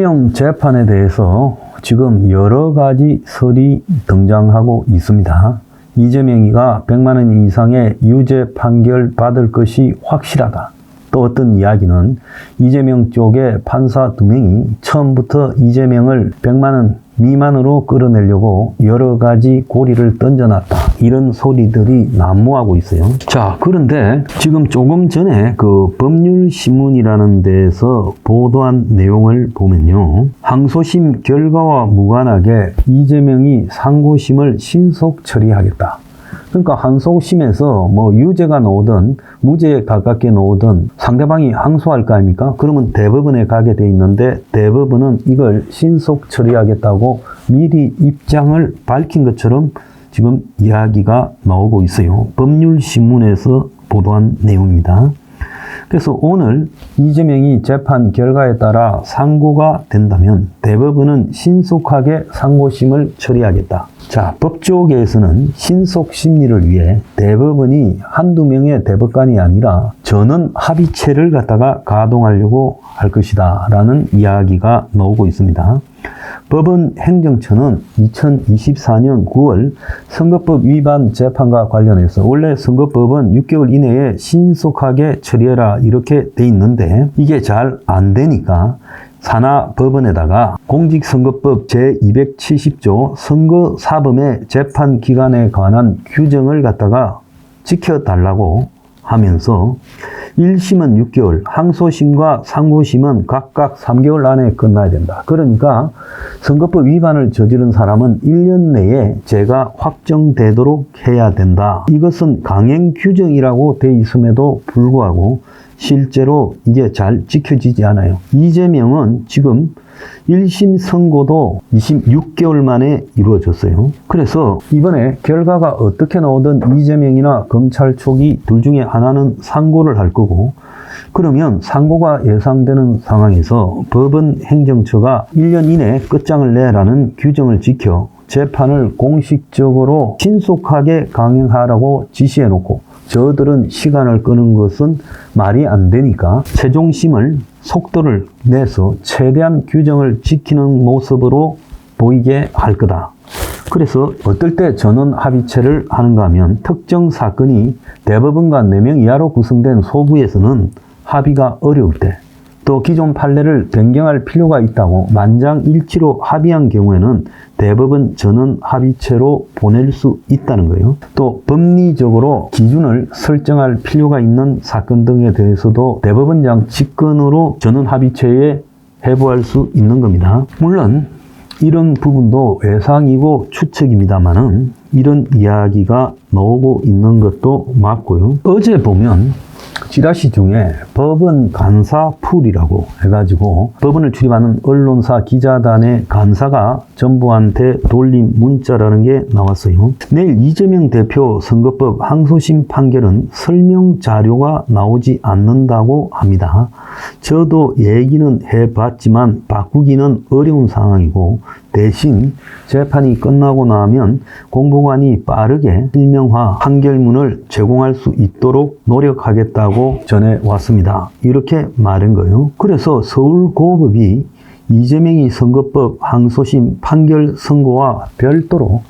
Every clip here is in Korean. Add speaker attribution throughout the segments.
Speaker 1: 이재명 재판에 대해서 지금 여러 가지 설이 등장하고 있습니다. 이재명이가 100만 원 이상의 유죄 판결 받을 것이 확실하다. 또 어떤 이야기는 이재명 쪽의 판사 2명이 처음부터 이재명을 100만 원 미만으로 끌어내려고 여러 가지 고리를 던져놨다. 이런 소리들이 난무하고 있어요. 자, 그런데 지금 조금 전에 그 법률신문이라는 데에서 보도한 내용을 보면요. 항소심 결과와 무관하게 이재명이 상고심을 신속 처리하겠다. 그러니까 항소심에서 뭐 유죄가 나오든 무죄에 가깝게 나오든 상대방이 항소할 거 아닙니까? 그러면 대법원에 가게 돼 있는데 대법원은 이걸 신속 처리하겠다고 미리 입장을 밝힌 것처럼 지금 이야기가 나오고 있어요. 법률신문에서 보도한 내용입니다. 그래서 오늘 이재명이 재판 결과에 따라 상고가 된다면 대법원은 신속하게 상고심을 처리하겠다. 자, 법조계에서는 신속 심리를 위해 대법원이 한두 명의 대법관이 아니라 전원 합의체를 갖다가 가동하려고 할 것이다 라는 이야기가 나오고 있습니다. 법원 행정처는 2024년 9월 선거법 위반 재판과 관련해서 원래 선거법은 6개월 이내에 신속하게 처리해라 이렇게 돼 있는데 이게 잘 안 되니까 산하법원에다가 공직선거법 제270조 선거사범의 재판 기간에 관한 규정을 갖다가 지켜달라고 하면서 1심은 6개월, 항소심과 상고심은 각각 3개월 안에 끝나야 된다. 그러니까 선거법 위반을 저지른 사람은 1년 내에 죄가 확정되도록 해야 된다. 이것은 강행 규정이라고 돼 있음에도 불구하고 실제로 이게 잘 지켜지지 않아요. 이재명은 지금 1심 선고도 26개월 만에 이루어졌어요. 그래서 이번에 결과가 어떻게 나오든 이재명이나 검찰 쪽이 둘 중에 하나는 상고를 할 거고 그러면 상고가 예상되는 상황에서 법원 행정처가 1년 이내 끝장을 내라는 규정을 지켜 재판을 공식적으로 신속하게 강행하라고 지시해놓고 저들은 시간을 끄는 것은 말이 안 되니까 최종심을 속도를 내서 최대한 규정을 지키는 모습으로 보이게 할 거다. 그래서 어떨 때 전원 합의체를 하는가 하면 특정 사건이 대법원과 4명 이하로 구성된 소부에서는 합의가 어려울 때 또 기존 판례를 변경할 필요가 있다고 만장일치로 합의한 경우에는 대법원 전원 합의체로 보낼 수 있다는 거예요. 또 법리적으로 기준을 설정할 필요가 있는 사건 등에 대해서도 대법원장 직권으로 전원 합의체에 회부할 수 있는 겁니다. 물론 이런 부분도 예상이고 추측입니다만은 이런 이야기가 나오고 있는 것도 맞고요. 어제 보면 지라시 중에 법원 간사 풀이라고 해가지고 법원을 출입하는 언론사 기자단의 간사가 정부한테 돌린 문자라는 게 나왔어요. 내일 이재명 대표 선거법 항소심 판결은 설명 자료가 나오지 않는다고 합니다. 저도 얘기는 해봤지만 바꾸기는 어려운 상황이고 대신 재판이 끝나고 나면 공보관이 빠르게 실명화 판결문을 제공할 수 있도록 노력하겠다고 전해왔습니다. 이렇게 말한 거예요. 그래서 서울고법이 이재명이 선거법 항소심 판결 선고와 별도로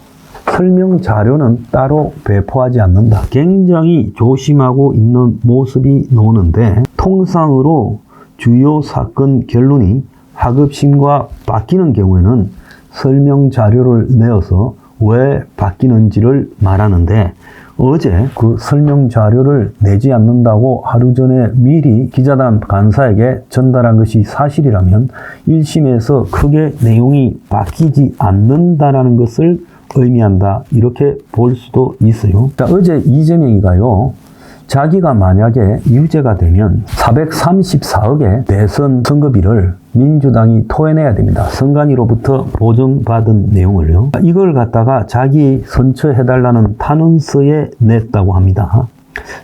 Speaker 1: 설명 자료는 따로 배포하지 않는다. 굉장히 조심하고 있는 모습이 나오는데 통상으로 주요 사건 결론이 하급심과 바뀌는 경우에는 설명 자료를 내어서 왜 바뀌는지를 말하는데 어제 그 설명 자료를 내지 않는다고 하루 전에 미리 기자단 간사에게 전달한 것이 사실이라면 1심에서 크게 내용이 바뀌지 않는다라는 것을 의미한다. 이렇게 볼 수도 있어요. 자, 어제 이재명이가요. 자기가 만약에 유죄가 되면 434억의 대선 선거비를 민주당이 토해내야 됩니다. 선관위로부터 보증받은 내용을요. 이걸 갖다가 자기 선처해달라는 탄원서에 냈다고 합니다.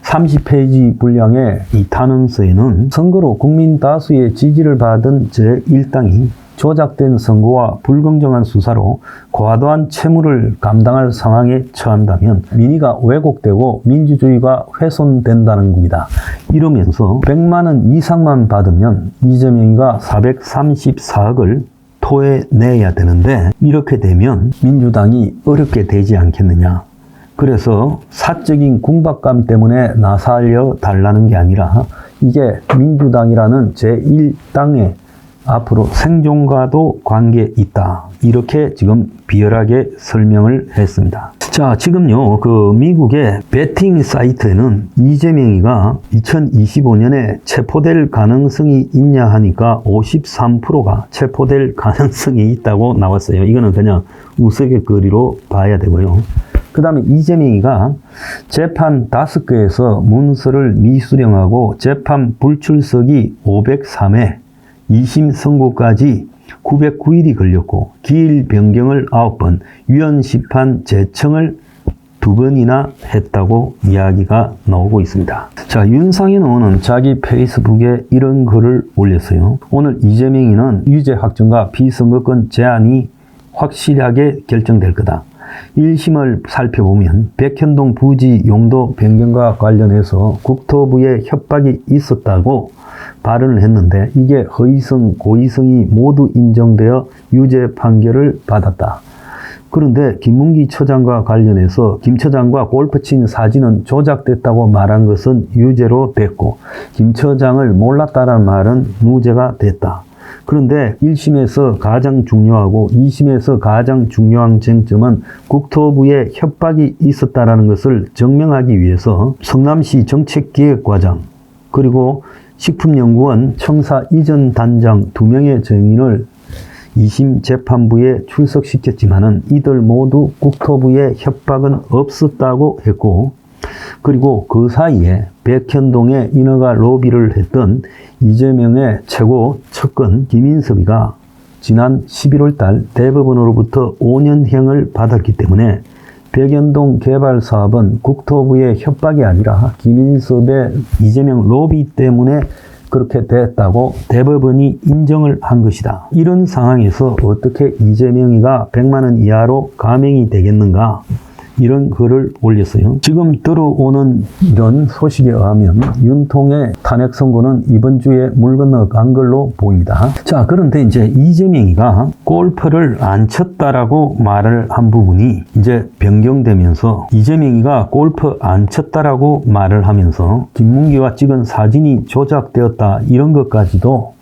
Speaker 1: 30페이지 분량의 이 탄원서에는 선거로 국민 다수의 지지를 받은 제1당이 조작된 선거와 불공정한 수사로 과도한 채무를 감당할 상황에 처한다면 민의가 왜곡되고 민주주의가 훼손된다는 겁니다. 이러면서 100만 원 이상만 받으면 이재명이가 434억을 토해내야 되는데 이렇게 되면 민주당이 어렵게 되지 않겠느냐. 그래서 사적인 궁박감 때문에 나살려 달라는 게 아니라 이게 민주당이라는 제1당의 앞으로 생존과도 관계 있다. 이렇게 지금 비열하게 설명을 했습니다. 자, 지금요, 미국의 베팅 사이트에는 이재명이가 2025년에 체포될 가능성이 있냐 하니까 53%가 체포될 가능성이 있다고 나왔어요. 이거는 그냥 우스갯거리로 봐야 되고요. 그 다음에 이재명이가 재판 5개에서 문서를 미수령하고 재판 불출석이 503회, 2심 선고까지 909일이 걸렸고 기일 변경을 9번, 위헌 심판 재청을 2번이나 했다고 이야기가 나오고 있습니다. 자, 윤상현 의원은 자기 페이스북에 이런 글을 올렸어요. 오늘 이재명이는 유죄 확정과 비선거권 제한이 확실하게 결정될 거다. 1심을 살펴보면 백현동 부지 용도 변경과 관련해서 국토부에 협박이 있었다고 발언을 했는데 이게 허위성, 고의성이 모두 인정되어 유죄 판결을 받았다. 그런데 김문기 처장과 관련해서 김 처장과 골프 친 사진은 조작됐다고 말한 것은 유죄로 됐고 김 처장을 몰랐다는 말은 무죄가 됐다. 그런데 1심에서 가장 중요하고 2심에서 가장 중요한 쟁점은 국토부에 협박이 있었다는 것을 증명하기 위해서 성남시 정책기획과장 그리고 식품연구원 청사 이전 단장 2명의 증인을 2심 재판부에 출석시켰지만은 이들 모두 국토부에 협박은 없었다고 했고 그리고 그 사이에 백현동에 인허가 로비를 했던 이재명의 최고 측근 김인섭이가 지난 11월 달 대법원으로부터 5년형을 받았기 때문에 백현동 개발 사업은 국토부의 협박이 아니라 김인섭의 이재명 로비 때문에 그렇게 됐다고 대법원이 인정을 한 것이다. 이런 상황에서 어떻게 이재명이가 100만 원 이하로 감형이 되겠는가? 이런 글을 올렸어요. 지금 들어오는 이런 소식에 의하면 윤통의 탄핵 선고는 이번 주에 물 건너간 걸로 보입니다. 자, 그런데 이제 이재명이가 골프를 안 쳤다라고 말을 한 부분이 이제 변경되면서 이재명이가 골프 안 쳤다라고 말을 하면서 김문기와 찍은 사진이 조작되었다 이런 것까지도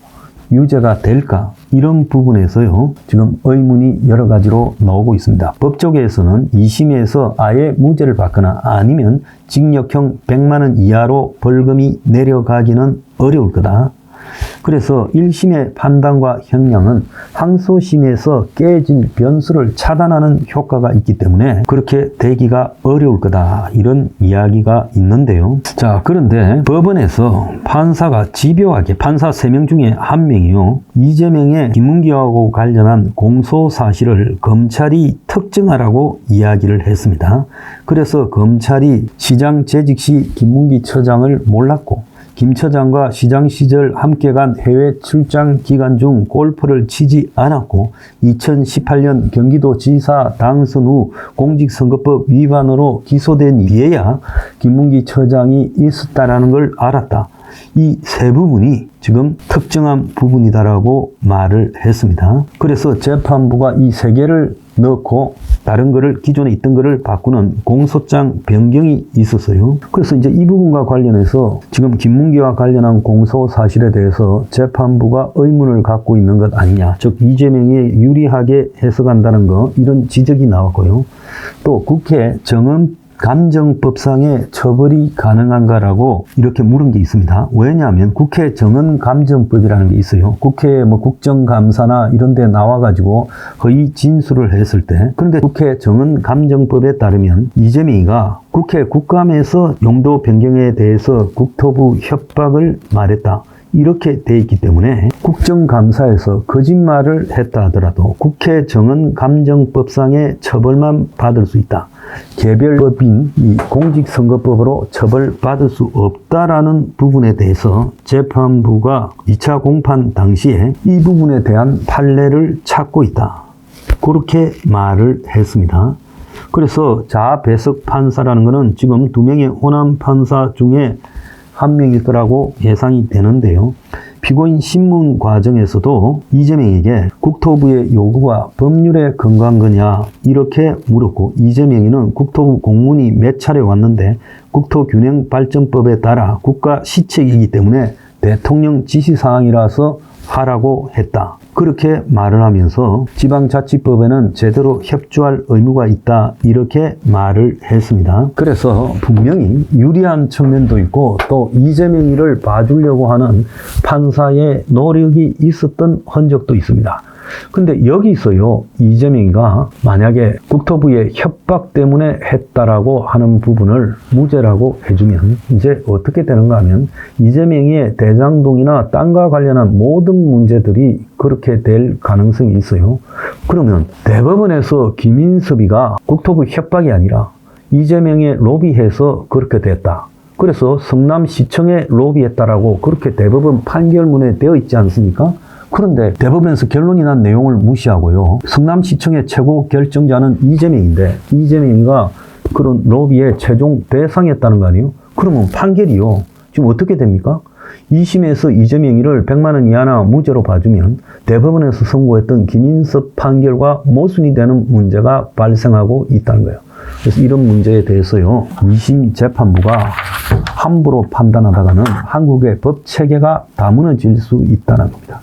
Speaker 1: 유죄가 될까? 이런 부분에서요, 지금 의문이 여러 가지로 나오고 있습니다. 법조계에서는 2심에서 아예 무죄를 받거나 아니면 징역형 100만 원 이하로 벌금이 내려가기는 어려울 거다. 그래서 1심의 판단과 형량은 항소심에서 깨질 변수를 차단하는 효과가 있기 때문에 그렇게 되기가 어려울 거다. 이런 이야기가 있는데요. 자, 그런데 법원에서 판사가 집요하게 판사 3명 중에 1명이요. 이재명의 김문기하고 관련한 공소 사실을 검찰이 특정하라고 이야기를 했습니다. 그래서 검찰이 시장 재직 시 김문기 처장을 몰랐고 김 처장과 시장 시절 함께 간 해외 출장 기간 중 골프를 치지 않았고 2018년 경기도지사 당선 후 공직선거법 위반으로 기소된 이에야 김문기 처장이 있었다는 걸 알았다. 이 세 부분이 지금 특정한 부분이다라고 말을 했습니다. 그래서 재판부가 이 세 개를 넣고 다른 거를 기존에 있던 거를 바꾸는 공소장 변경이 있었어요. 그래서 이제 이 부분과 관련해서 지금 김문기와 관련한 공소 사실에 대해서 재판부가 의문을 갖고 있는 것 아니냐. 즉 이재명이 유리하게 해석한다는 거 이런 지적이 나왔고요. 또 국회 정언감정법상의 처벌이 가능한가라고 이렇게 물은 게 있습니다. 왜냐하면 국회 정언감정법이라는 게 있어요. 국회에 국정감사나 이런 데 나와가지고 허위 진술을 했을 때 그런데 국회 정언감정법에 따르면 이재명이가 국회 국감에서 용도 변경에 대해서 국토부 협박을 말했다. 이렇게 돼 있기 때문에 국정감사에서 거짓말을 했다 하더라도 국회 정언감정법상의 처벌만 받을 수 있다. 개별법인 이 공직선거법으로 처벌받을 수 없다라는 부분에 대해서 재판부가 2차 공판 당시에 이 부분에 대한 판례를 찾고 있다. 그렇게 말을 했습니다. 그래서 자배석 판사라는 것은 지금 2명의 호남 판사 중에 한 명일 거라고 예상이 되는데요. 피고인 신문 과정에서도 이재명에게 국토부의 요구가 법률에 근거한 거냐 이렇게 물었고, 이재명이는 국토부 공문이 몇 차례 왔는데 국토균형발전법에 따라 국가 시책이기 때문에 대통령 지시사항이라서 하라고 했다. 그렇게 말을 하면서 지방자치법에는 제대로 협조할 의무가 있다 이렇게 말을 했습니다. 그래서 분명히 유리한 측면도 있고 또 이재명이를 봐주려고 하는 판사의 노력이 있었던 흔적도 있습니다. 근데 여기서요, 이재명이가 만약에 국토부의 협박 때문에 했다라고 하는 부분을 무죄라고 해주면 이제 어떻게 되는가 하면 이재명의 대장동이나 땅과 관련한 모든 문제들이 그렇게 될 가능성이 있어요. 그러면 대법원에서 김인섭이가 국토부 협박이 아니라 이재명의 로비해서 그렇게 됐다. 그래서 성남시청에 로비했다라고 그렇게 대법원 판결문에 되어 있지 않습니까? 그런데 대법원에서 결론이 난 내용을 무시하고요, 성남시청의 최고 결정자는 이재명인데 이재명이가 그런 로비의 최종 대상이었다는 거 아니에요? 그러면 판결이요, 지금 어떻게 됩니까? 2심에서 이재명이를 100만 원 이하나 무죄로 봐주면 대법원에서 선고했던 김인섭 판결과 모순이 되는 문제가 발생하고 있다는 거예요. 그래서 이런 문제에 대해서요, 2심 재판부가 함부로 판단하다가는 한국의 법 체계가 다 무너질 수 있다는 겁니다.